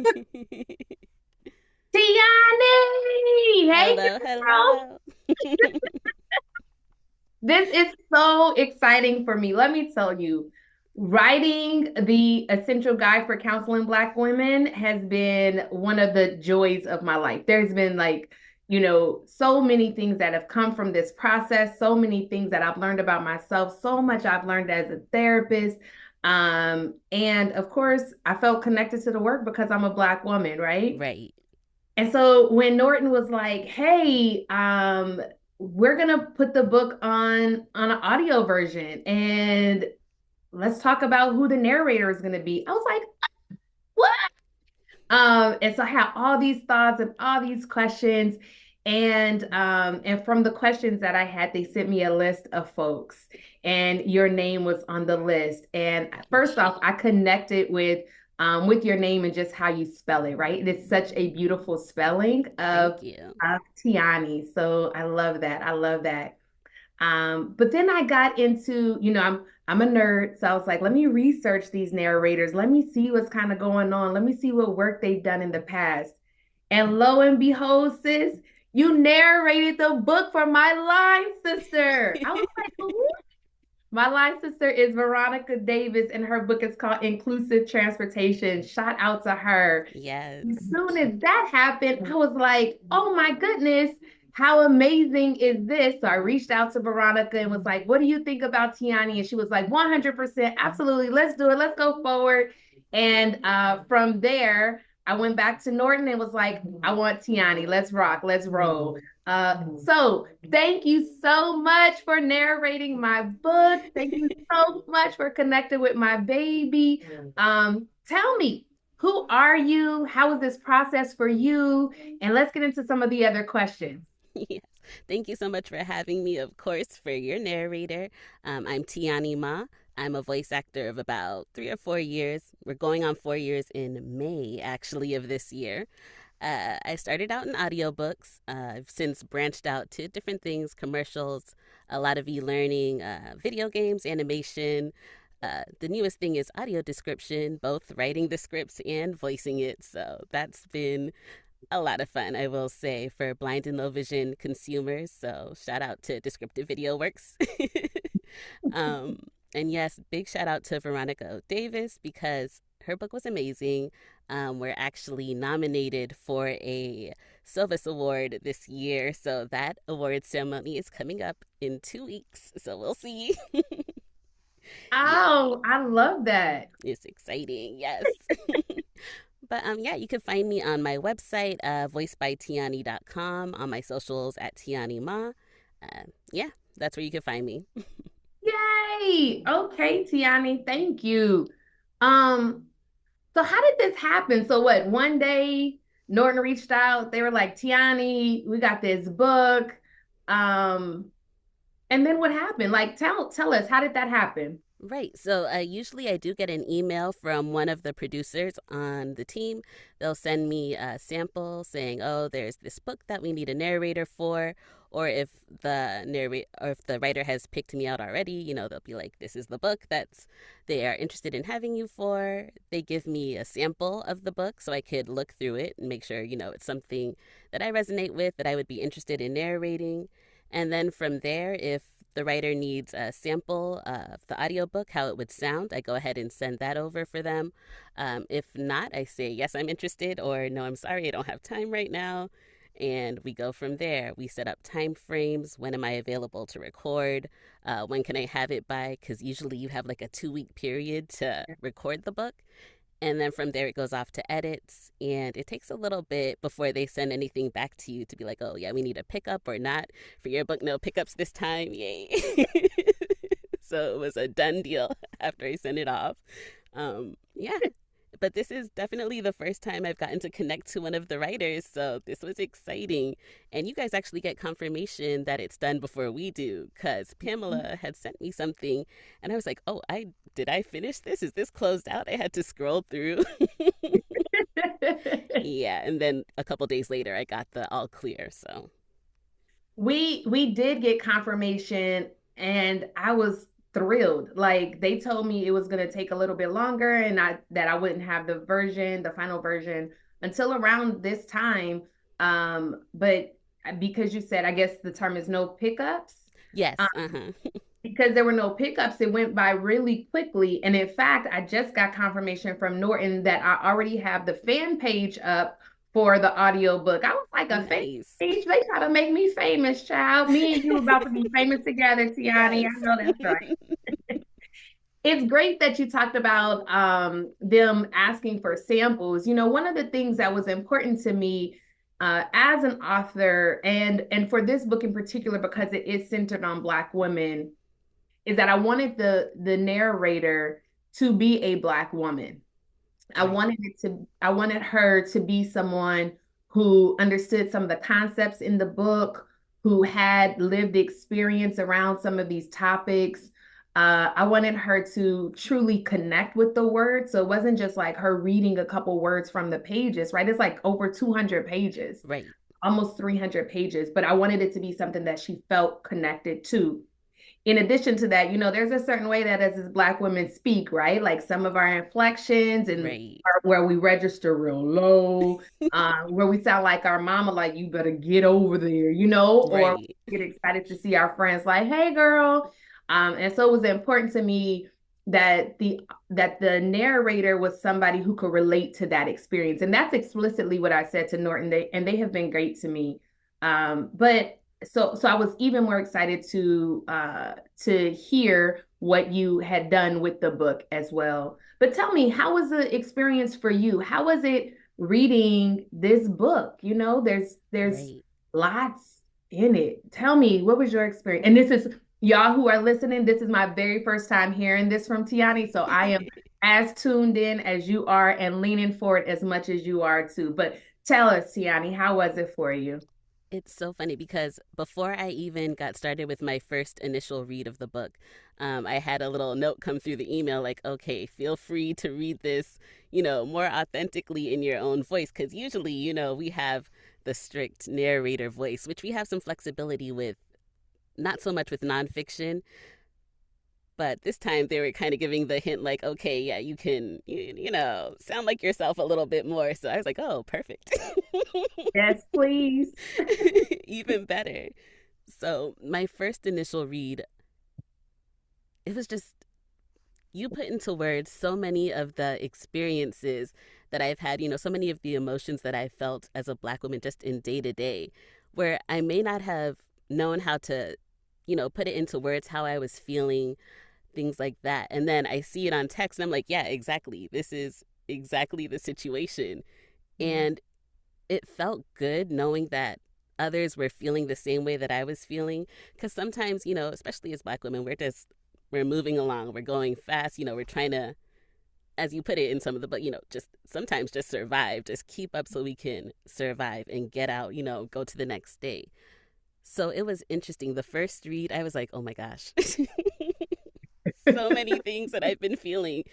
Tiani! Hey, Hello, girl. hello. This is so exciting for me. Let me tell you, writing the Essential Guide for Counseling Black Women has been one of the joys of my life. There's been so many things that have come from this process, so many things that I've learned about myself, so much I've learned as a therapist. And of course, I felt connected to the work because I'm a Black woman, right? Right. And so when Norton was like, "Hey, we're gonna put the book on an audio version, and let's talk about who the narrator is gonna be," I was like, "What?" And so I had all these thoughts and all these questions, and from the questions that I had, they sent me a list of folks, and your name was on the list. And first off, I connected with your name and just how you spell it, right? It's such a beautiful spelling Thank you. of Tiani. So I love that. I love that. But then I got into, I'm a nerd, so I was like, let me research these narrators. Let me see what's kind of going on. Let me see what work they've done in the past. And lo and behold, sis, you narrated the book for my line sister. I was like, "Who?" My line sister is Veronica Davis, and her book is called Inclusive Transportation. Shout out to her. Yes. As soon as that happened, I was like, oh my goodness, how amazing is this? So I reached out to Veronica and was like, what do you think about Tiani? And she was like, 100%, absolutely, let's do it, let's go forward. And from there, I went back to Norton and was like, I want Tiani, let's rock, let's roll. So thank you so much for narrating my book. Thank you so much for connecting with my baby. Tell me, who are you? How was this process for you? And let's get into some of the other questions. Yes. Thank you so much for having me, of course, for your narrator. I'm Tyanni Mah. I'm a voice actor of about 3 or 4 years. We're going on 4 years in May, actually, of this year. I started out in audiobooks. I've since branched out to different things, commercials, a lot of e-learning, video games, animation. The newest thing is audio description, both writing the scripts and voicing it. So that's been a lot of fun, I will say, for blind and low vision consumers. So shout out to Descriptive Video Works. um, and yes, big shout out to Veronica Davis because her book was amazing. We're actually nominated for a Silvis Award this year. So that award ceremony is coming up in 2 weeks. So we'll see. Yeah, Oh, I love that. it's exciting. Yes. But yeah, you can find me on my website, voicebytiani.com, on my socials at Tyanni Mah. Yeah, that's where you can find me. Yay. Okay, Tiani, thank you. Um, so how did this happen? So what, one day Norton reached out, they were like, Tiani, we got this book. Um, and then what happened? Like tell us, how did that happen? Right. So usually I do get an email from one of the producers on the team. They'll send me a sample saying, "Oh, there's this book that we need a narrator for," or if the writer has picked me out already, they'll be like, "This is the book that's they are interested in having you for." They give me a sample of the book so I could look through it and make sure it's something that I resonate with, that I would be interested in narrating. And then from there, if the writer needs a sample of the audiobook, how it would sound, I go ahead and send that over for them. If not, I say, yes, I'm interested, or no, I'm sorry, I don't have time right now. And we go from there. We set up time frames. When am I available to record? When can I have it by? Because usually you have like a 2 week period to record the book. And then from there, it goes off to edits. And it takes a little bit before they send anything back to you to be like, oh, yeah, we need a pickup or not. For your book, no pickups this time. Yay. So it was a done deal after I sent it off. Yeah. But this is definitely the first time I've gotten to connect to one of the writers. So this was exciting. And you guys actually get confirmation that it's done before we do. Because Pamela had sent me something and I was like, oh, I finish this? Is this closed out? I had to scroll through. Yeah, and then a couple days later I got the all clear. So We did get confirmation, and I was thrilled. Like they told me it was going to take a little bit longer and I wouldn't have the final version until around this time. But because you said, I guess the term is no pickups. Yes. Uh-huh. Because there were no pickups, it went by really quickly. And in fact, I just got confirmation from Norton that I already have the fan page up for the audiobook. I was like, a fan Nice. page? They try to make me famous, child. Me and you about to be famous together, Tiani. Yes. I know that's right. It's great that you talked about them asking for samples. You know, one of the things that was important to me as an author, and for this book in particular, because it is centered on Black women, is that I wanted the narrator to be a Black woman. Right. I wanted her to be someone who understood some of the concepts in the book, who had lived experience around some of these topics. I wanted her to truly connect with the word. So it wasn't just like her reading a couple words from the pages, right? It's like over 200 pages, Right. almost 300 pages, but I wanted it to be something that she felt connected to. In addition to that, you know, there's a certain way that as Black women speak, right? Like some of our inflections and Right. where we register real low, where we sound like our mama, like you better get over there, you know, or Right. get excited to see our friends like, hey girl. And so it was important to me that the narrator was somebody who could relate to that experience. And that's explicitly what I said to Norton. They have been great to me. But so I was even more excited to hear what you had done with the book as well. But tell me, how was the experience for you? How was it reading this book? You know, there's Right. lots in it. Tell me, what was your experience? And this is y'all who are listening, this is my very first time hearing this from Tyanni, so I am as tuned in as you are and leaning forward as much as you are too. But tell us, Tyanni, how was it for you? It's so funny because before I even got started with my first initial read of the book, I had a little note come through the email like, okay, feel free to read this, more authentically in your own voice. Because usually, we have the strict narrator voice, which we have some flexibility with, not so much with nonfiction. But this time they were kind of giving the hint like, okay, yeah, you can, sound like yourself a little bit more. So I was like, oh, perfect. Yes, please. Even better. So my first initial read, it was just you put into words so many of the experiences that I've had, so many of the emotions that I felt as a Black woman just in day to day, where I may not have known how to, put it into words how I was feeling, things like that. And then I see it on text and I'm like, yeah, exactly. This is exactly the situation. Yeah. And it felt good knowing that others were feeling the same way that I was feeling. Because sometimes, especially as Black women, we're moving along, we're going fast, we're trying to, as you put it in some of the book, just sometimes just survive, just keep up so we can survive and get out, go to the next day. So it was interesting. The first read, I was like, oh my gosh, so many things that I've been feeling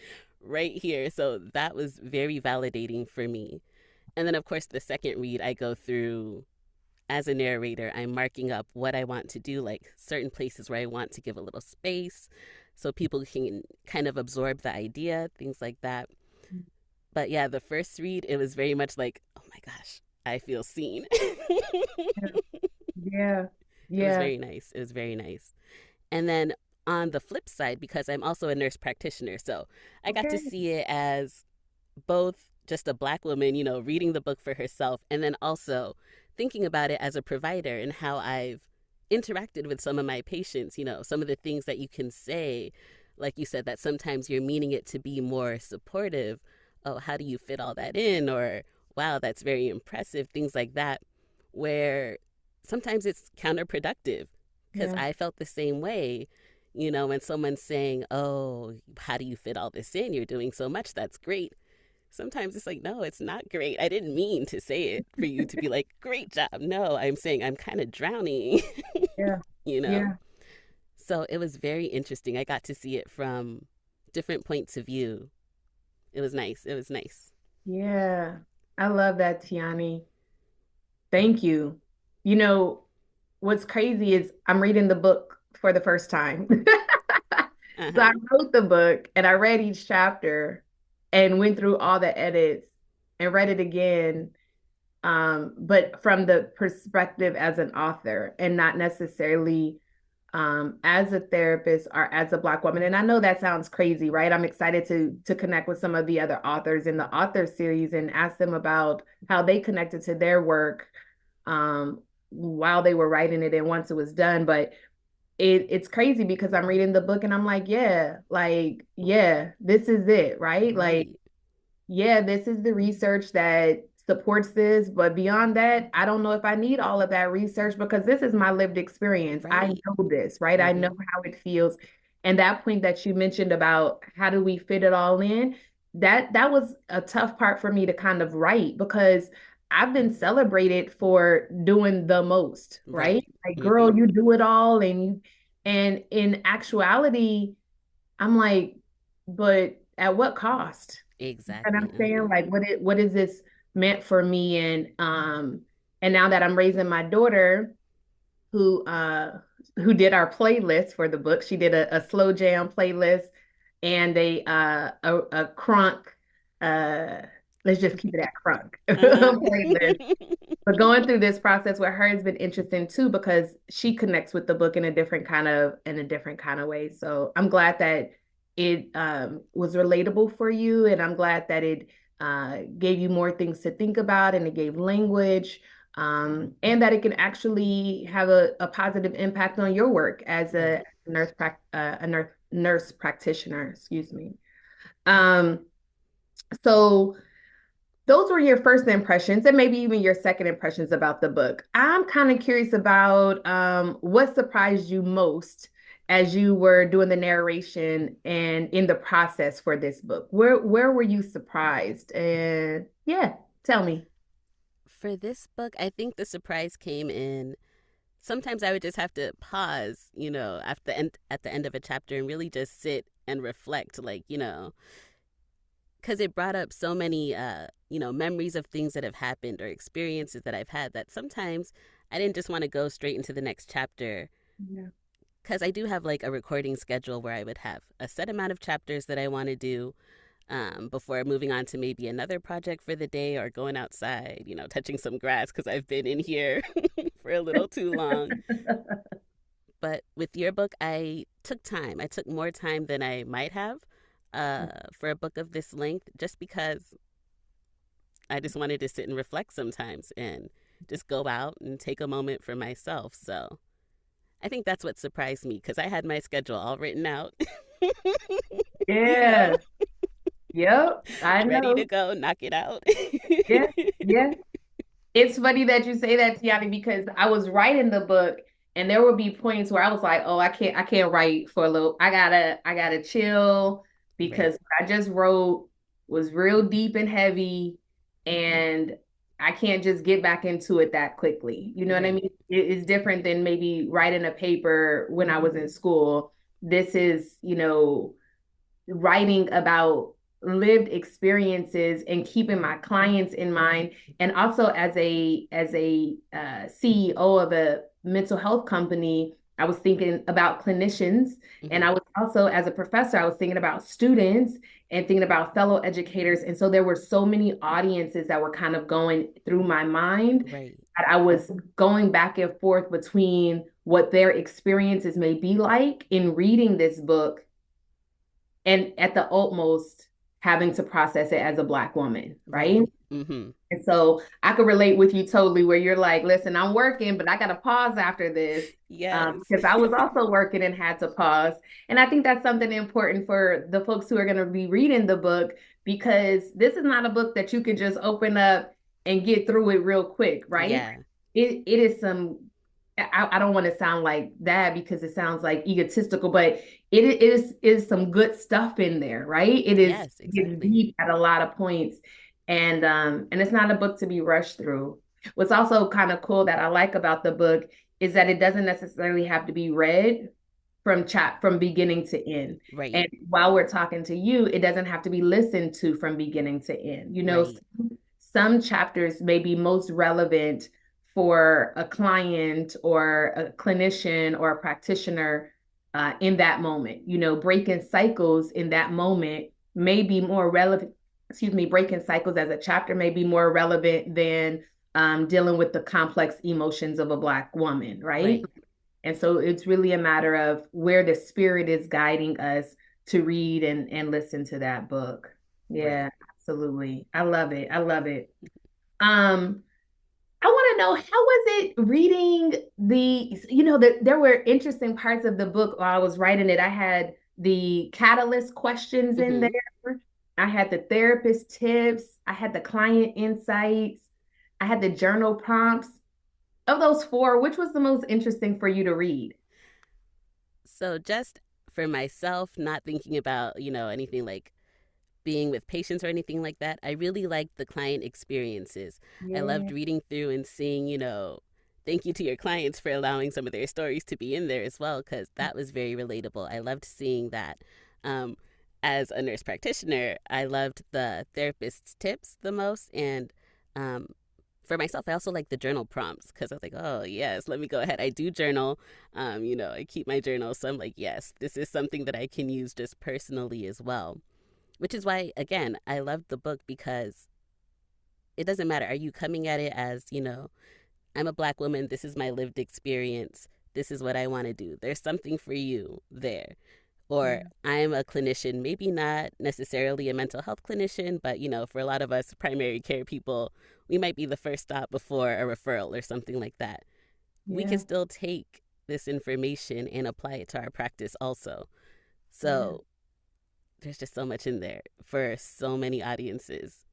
right here. So that was very validating for me. And then, of course, the second read, I go through as a narrator, I'm marking up what I want to do, like certain places where I want to give a little space so people can kind of absorb the idea, things like that. But yeah, the first read, it was very much like, oh my gosh, I feel seen. Yeah. It was Yeah. very nice. It was very nice. And then on the flip side, because I'm also a nurse practitioner, so I got to Okay. see it as both just a Black woman, reading the book for herself, and then also thinking about it as a provider and how I've interacted with some of my patients, some of the things that you can say, like you said, that sometimes you're meaning it to be more supportive. Oh, how do you fit all that in? Or, wow, that's very impressive, things like that, where sometimes it's counterproductive because Yeah. I felt the same way. When someone's saying, oh, how do you fit all this in? You're doing so much. That's great. Sometimes it's like, no, it's not great. I didn't mean to say it for you to be like, great job. No, I'm saying I'm kind of drowning, Yeah. you know? Yeah. So it was very interesting. I got to see it from different points of view. It was nice. It was nice. Yeah. I love that, Tiani. Thank you. You know, what's crazy is I'm reading the book for the first time. So I Uh-huh. wrote the book and I read each chapter and went through all the edits and read it again, but from the perspective as an author and not necessarily as a therapist or as a Black woman. And I know that sounds crazy, right? I'm excited to connect with some of the other authors in the author series and ask them about how they connected to their work while they were writing it and once it was done. But it's crazy because I'm reading the book and I'm like, yeah, this is it, right? Like, Right. yeah, this is the research that supports this, but beyond that, I don't know if I need all of that research because this is my lived experience. I Right. know this, right? I know Mm-hmm. how it feels. And that point that you mentioned about how do we fit it all in, that was a tough part for me to kind of write because I've been celebrated for doing the most, right? Right. Like, Mm-hmm. girl, you do it all and in actuality, I'm like, but at what cost? And Exactly. I'm saying Uh-huh. like what is this meant for me and now that I'm raising my daughter who uh who did our playlist for the book. She did a slow jam playlist and a crunk uh let's just keep it at crunk Uh-huh. playlist. But going through this process with her has been interesting too because she connects with the book in a different kind of way. So I'm glad that it was relatable for you, and I'm glad that it gave you more things to think about, and it gave language, and that it can actually have a positive impact on your work as Right. nurse practitioner. Excuse me. Um, so those were your first impressions and maybe even your second impressions about the book. I'm kind of curious about what surprised you most as you were doing the narration and in the process for this book. Where were you surprised? And yeah, tell me. For this book, I think the surprise came in. Sometimes I would just have to pause, at the end of a chapter and really just sit and reflect, like, because it brought up so many, memories of things that have happened or experiences that I've had that sometimes I didn't just want to go straight into the next chapter. Yeah. Because I do have like a recording schedule where I would have a set amount of chapters that I want to do before moving on to maybe another project for the day or going outside, touching some grass because I've been in here for a little too long. But with your book, I took time. I took more time than I might have for a book of this length just because I just wanted to sit and reflect sometimes and just go out and take a moment for myself. So I think that's what surprised me because I had my schedule all written out, you know, Yeah. Yep. I ready to know. go, knock it out. Yeah. Yeah. It's funny that you say that, Tiani, because I was writing the book and there would be points where I was like, oh, I can't write for a little. I gotta chill because Right, what I just wrote was real deep and heavy and I can't just get back into it that quickly. You know what I right, mean? It's different than maybe writing a paper when I was in school. This is, writing about lived experiences and keeping my clients in mind, and also as a CEO of a mental health company, I was thinking about clinicians, and mm-hmm. I was also as a professor I was thinking about students and thinking about fellow educators, and so there were so many audiences that were kind of going through my mind Right, that I was going back and forth between what their experiences may be like in reading this book and at the utmost having to process it as a Black woman, right? right, mm-hmm. And so I could relate with you totally where you're like, listen, I'm working, but I got to pause after this Yes, because I was also working and had to pause. And I think that's something important for the folks who are going to be reading the book because this is not a book that you can just open up and get through it real quick, right? yeah, It is I don't want to sound like that because it sounds like egotistical, but is some good stuff in there, right? yes, It's exactly. deep at a lot of points, and it's not a book to be rushed through. What's also kind of cool that I like about the book is that it doesn't necessarily have to be read from beginning to end. Right, And while we're talking to you, it doesn't have to be listened to from beginning to end. right, Some chapters may be most relevant for a client or a clinician or a practitioner in that moment. Breaking cycles in that moment may be more relevant. Excuse me, breaking cycles as a chapter may be more relevant than dealing with the complex emotions of a Black woman, right? Right. And so it's really a matter of where the spirit is guiding us to read and listen to that book. Right. Yeah, absolutely. I love it. I love it. Um, I want to know, how was it reading there were interesting parts of the book while I was writing it. I had the catalyst questions in Mm-hmm. there. I had the therapist tips. I had the client insights. I had the journal prompts. Of those four, which was the most interesting for you to read? So just for myself, not thinking about, anything like being with patients or anything like that, I really liked the client experiences. I Yeah. loved reading through and seeing, thank you to your clients for allowing some of their stories to be in there as well, because that was very relatable. I loved seeing that. Um, as a nurse practitioner, I loved the therapist's tips the most. And um, for myself, I also like the journal prompts because I was like, oh, yes, let me go ahead. I do journal. I keep my journal. So I'm like, yes, this is something that I can use just personally as well, which is why, again, I loved the book because it doesn't matter. Are you coming at it as, I'm a Black woman, this is my lived experience, this is what I want to do? There's something for you there. Or Yeah. I'm a clinician, maybe not necessarily a mental health clinician, but, for a lot of us primary care people, we might be the first stop before a referral or something like that. We can Yeah. still take this information and apply it to our practice also. Yeah. So there's just so much in there for so many audiences.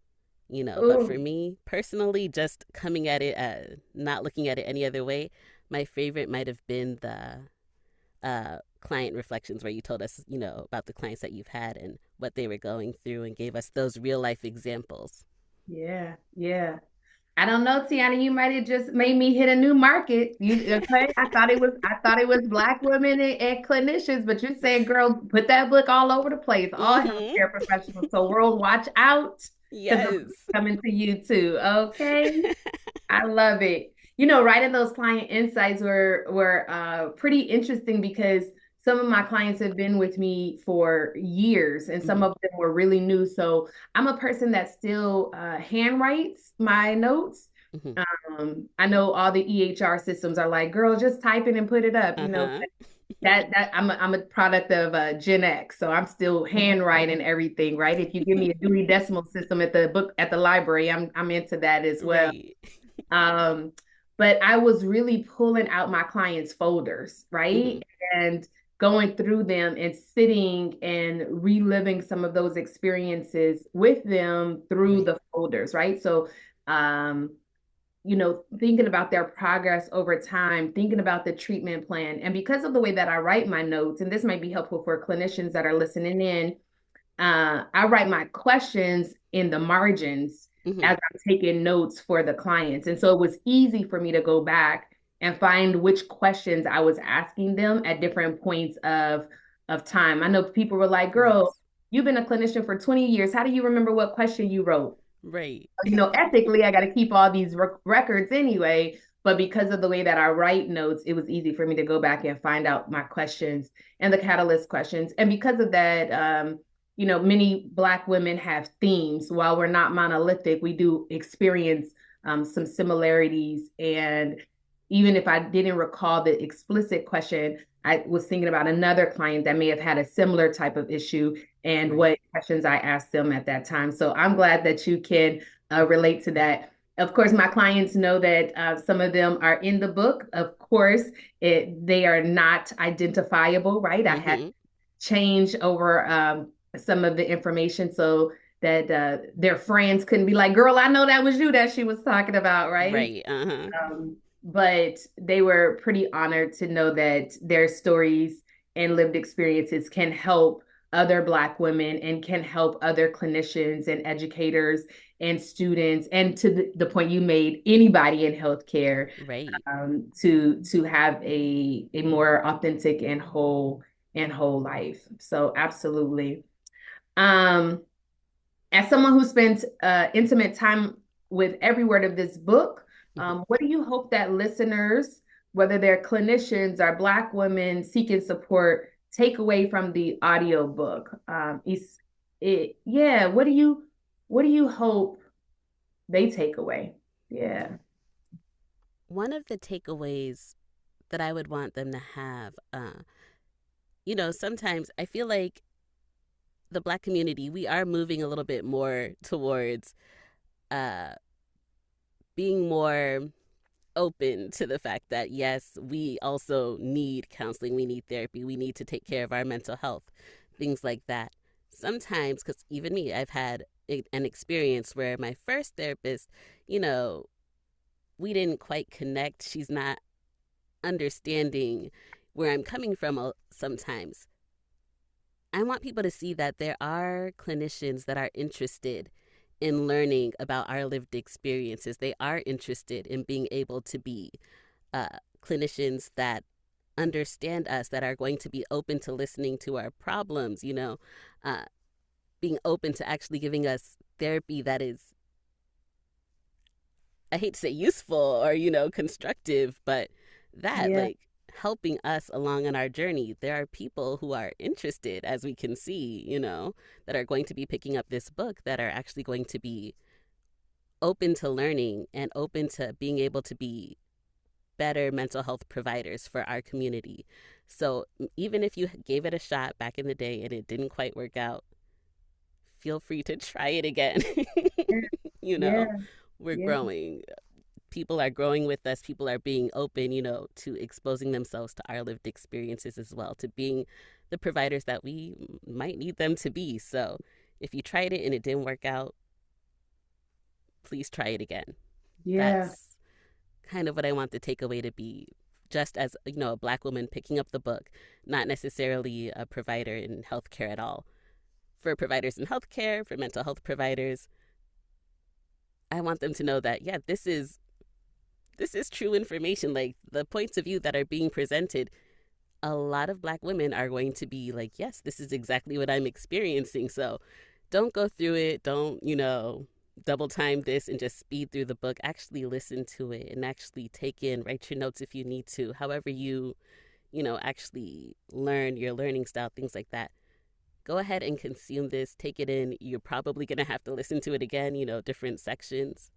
But for Oh, me personally, just coming at it, not looking at it any other way, my favorite might have been the client reflections where you told us, about the clients that you've had and what they were going through and gave us those real life examples. yeah. Yeah. I don't know, Tiana, you might have just made me hit a new market. You okay? I thought it was Black women and clinicians, but you're saying, girl, put that book all over the place, all Mm-hmm. healthcare professionals. So world, watch out, because the book's Yes. coming to you too. Okay. I love it. Writing those client insights were pretty interesting because some of my clients have been with me for years, and some Mm-hmm. of them were really new. So I'm a person that still hand writes my notes. Mm-hmm. I know all the EHR systems are like, girl, just type it and put it up. Uh-huh. That I'm a product of Gen X, so I'm still handwriting everything, right? If you give me a Dewey Decimal System at the library, I'm into that as well. Right. Um, but I was really pulling out my clients' folders, Mm-hmm. right? And going through them and sitting and reliving some of those experiences with them through Right. the folders, right? So, um, thinking about their progress over time, thinking about the treatment plan. And because of the way that I write my notes, and this might be helpful for clinicians that are listening in, I write my questions in the margins Mm-hmm. as I'm taking notes for the clients. And so it was easy for me to go back and find which questions I was asking them at different points of time. I know people were like, girl, Yes. you've been a clinician for 20 years. How do you remember what question you wrote? Right. Ethically, I got to keep all these records anyway. But because of the way that I write notes, it was easy for me to go back and find out my questions and the catalyst questions. And because of that, many Black women have themes. While we're not monolithic, we do experience some similarities. And even if I didn't recall the explicit question, I was thinking about another client that may have had a similar type of issue and Right. what questions I asked them at that time. So I'm glad that you can relate to that. Of course, my clients know that some of them are in the book. Of course, they are not identifiable, right? I had Mm-hmm. change over some of the information so that their friends couldn't be like, girl, I know that was you that she was talking about, right? Right. Uh-huh. But they were pretty honored to know that their stories and lived experiences can help other Black women and can help other clinicians and educators and students, and to the point you made, anybody in healthcare, Right. to have a more authentic and whole life. So absolutely. Um, as someone who spent intimate time with every word of this book, Mm-hmm. what do you hope that listeners, whether they're clinicians or Black women seeking support, take away from the audiobook? Yeah, what do you hope they take away? Yeah. One of the takeaways that I would want them to have, sometimes I feel like the Black community, we are moving a little bit more towards uh, being more open to the fact that, yes, we also need counseling, we need therapy, we need to take care of our mental health, things like that. Sometimes, because even me, I've had an experience where my first therapist, you know, we didn't quite connect. She's not understanding where I'm coming from sometimes. I want people to see that there are clinicians that are interested in learning about our lived experiences. They are interested in being able to be clinicians that understand us, that are going to be open to listening to our problems, uh, being open to actually giving us therapy that is, I hate to say useful or, constructive, but that, Yeah. like, helping us along on our journey. There are people who are interested, as we can see, that are going to be picking up this book, that are actually going to be open to learning and open to being able to be better mental health providers for our community. So even if you gave it a shot back in the day and it didn't quite work out, feel free to try it again. Yeah. you know, Yeah. we're Yeah. growing. People are growing with us. People are being open, to exposing themselves to our lived experiences as well, to being the providers that we might need them to be. So if you tried it and it didn't work out, please try it again. Yeah. That's kind of what I want the takeaway to be. Just as, a Black woman picking up the book, not necessarily a provider in healthcare at all. For providers in healthcare, for mental health providers, I want them to know that, yeah, this is true information. Like, the points of view that are being presented, a lot of Black women are going to be like, yes, this is exactly what I'm experiencing. So don't go through it. Don't, double time this and just speed through the book. Actually listen to it and actually take in, write your notes if you need to. However actually learn your learning style, things like that. Go ahead and consume this, take it in. You're probably going to have to listen to it again, different sections.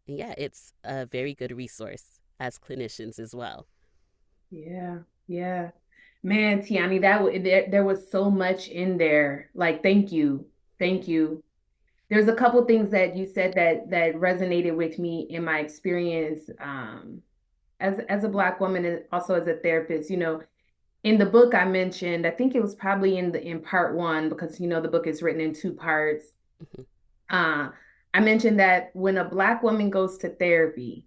And yeah, it's a very good resource as clinicians as well. Yeah. Yeah. Man, Tiani, there was so much in there. Like, thank you. Thank you. There's a couple things that you said that resonated with me in my experience as a Black woman and also as a therapist. In the book I mentioned, I think it was probably in part one because the book is written in two parts. Mm-hmm. Uh, I mentioned that when a Black woman goes to therapy,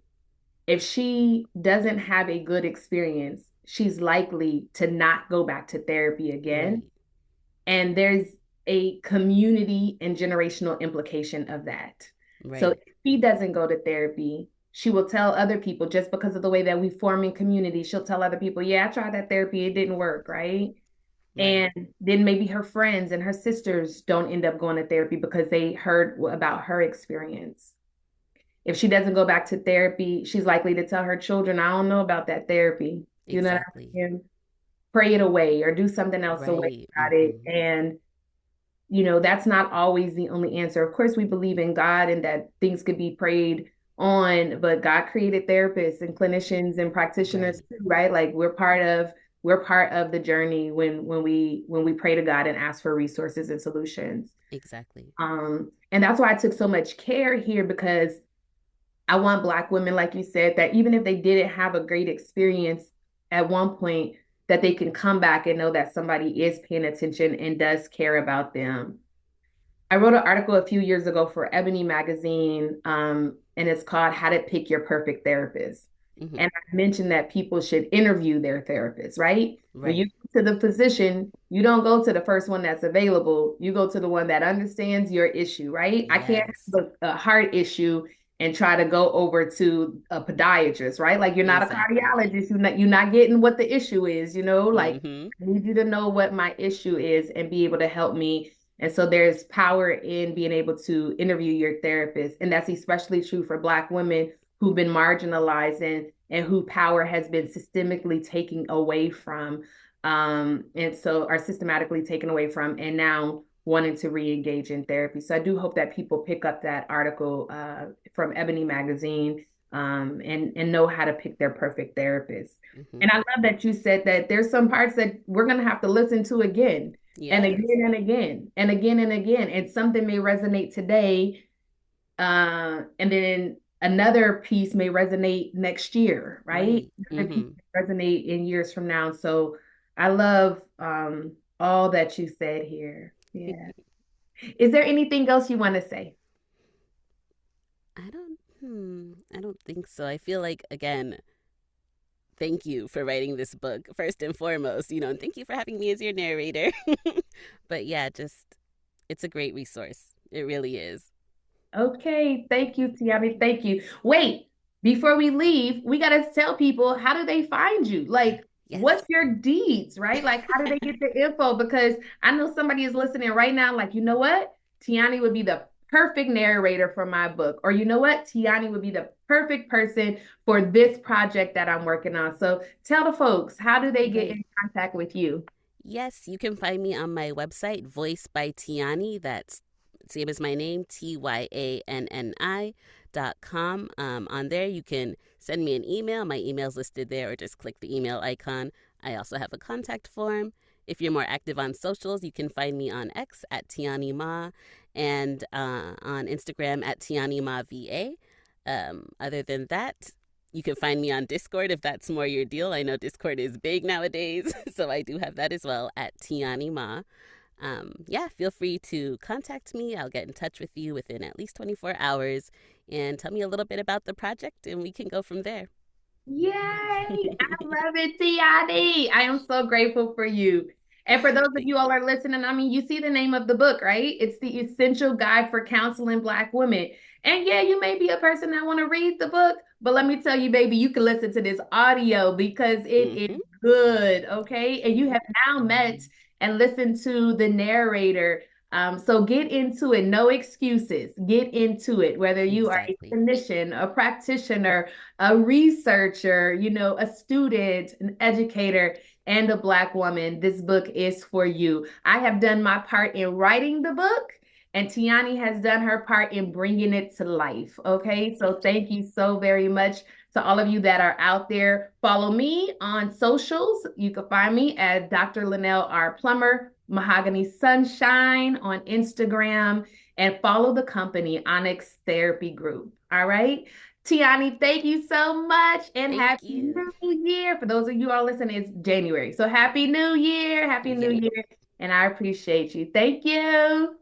if she doesn't have a good experience, she's likely to not go back to therapy again. Right, And there's a community and generational implication of that. So right, if she doesn't go to therapy, she will tell other people just because of the way that we form in community. She'll tell other people, yeah, I tried that therapy, it didn't work, right? right, And then maybe her friends and her sisters don't end up going to therapy because they heard about her experience. If she doesn't go back to therapy, she's likely to tell her children, I don't know about that therapy. You know what exactly. I mean? Pray it away or do something else away Right. about it. Mm-hmm. And that's not always the only answer. Of course, we believe in God and that things could be prayed on, but God created therapists and clinicians and practitioners Right. too, right? Like we're part of the journey when we pray to God and ask for resources and solutions. Exactly. And that's why I took so much care here because I want Black women, like you said, that even if they didn't have a great experience at one point, that they can come back and know that somebody is paying attention and does care about them. I wrote an article a few years ago for Ebony magazine, and it's called How to Pick Your Perfect Therapist. Mm-hmm. And I mentioned that people should interview their therapist, right? When you Right. go to the physician, you don't go to the first one that's available. You go to the one that understands your issue, right? I can't Yes. have a heart issue and try to go over to a podiatrist, right? Like you're not a Exactly. cardiologist. You're not getting what the issue is, like Mm-hmm. I need you to know what my issue is and be able to help me. And so there's power in being able to interview your therapist. And that's especially true for Black women who've been marginalized and who power has been systemically taken away from. and so are systematically taken away from, and now wanting to re-engage in therapy. So I do hope that people pick up that article from Ebony Magazine, and know how to pick their perfect therapist. Hmm. And I love that you said that there's some parts that we're going to have to listen to again and Yes. again and again and again and again. And something may resonate today, and then another piece may resonate next year, right? Right. Another piece Hmm. may resonate in years from now. So I love all that you said here. Yeah. Is there anything else you want to say? I don't think so. I feel like, again, thank you for writing this book, first and foremost, and thank you for having me as your narrator. But yeah, just, it's a great resource. It really is. Okay, thank you, Tiami. Thank you. Wait, before we leave, we got to tell people, how do they find you? Like, Yes. what's your deeds, right? Like, how do they get the info? Because I know somebody is listening right now, like, you know what? Tiani would be the perfect narrator for my book. Or you know what? Tiani would be the perfect person for this project that I'm working on. So tell the folks, how do they get Right. in contact with you? Yes, you can find me on my website, Voice by Tyanni. That's same as my name, TYANNI.com. On there, you can send me an email. My email's listed there, or just click the email icon. I also have a contact form. If you're more active on socials, you can find me on X at Tyanni Mah, and on Instagram at Tyanni Mah VA. Other than that, you can find me on Discord if that's more your deal. I know Discord is big nowadays, so I do have that as well at Tyanni Mah. Yeah, feel free to contact me. I'll get in touch with you within at least 24 hours and tell me a little bit about the project, and we can go from there. Yay! I love it, Tiani. I am so grateful for you. And for those of Thank you all you. are listening, I mean, you see the name of the book, right? It's the Essential Guide for Counseling Black Women. And yeah, you may be a person that want to read the book, but let me tell you, baby, you can listen to this audio because it is Mm-hmm. good, okay? And you have now met and listened to the narrator. So get into it. No excuses. Get into it. Whether you are a Exactly. clinician, a practitioner, a researcher, a student, an educator, and a Black woman, this book is for you. I have done my part in writing the book, and Tyanni has done her part in bringing it to life. Okay, so Thank you. thank you so very much to all of you that are out there. Follow me on socials. You can find me at Dr. LaNail R. Plummer, Mahogany Sunshine on Instagram, and follow the company Onyx Therapy Group. All right. Tyanni, thank you so much and Thank happy you. New Year. For those of you who are listening, it's January. So happy New Year. Happy New Yes. Year. And I appreciate you. Thank you.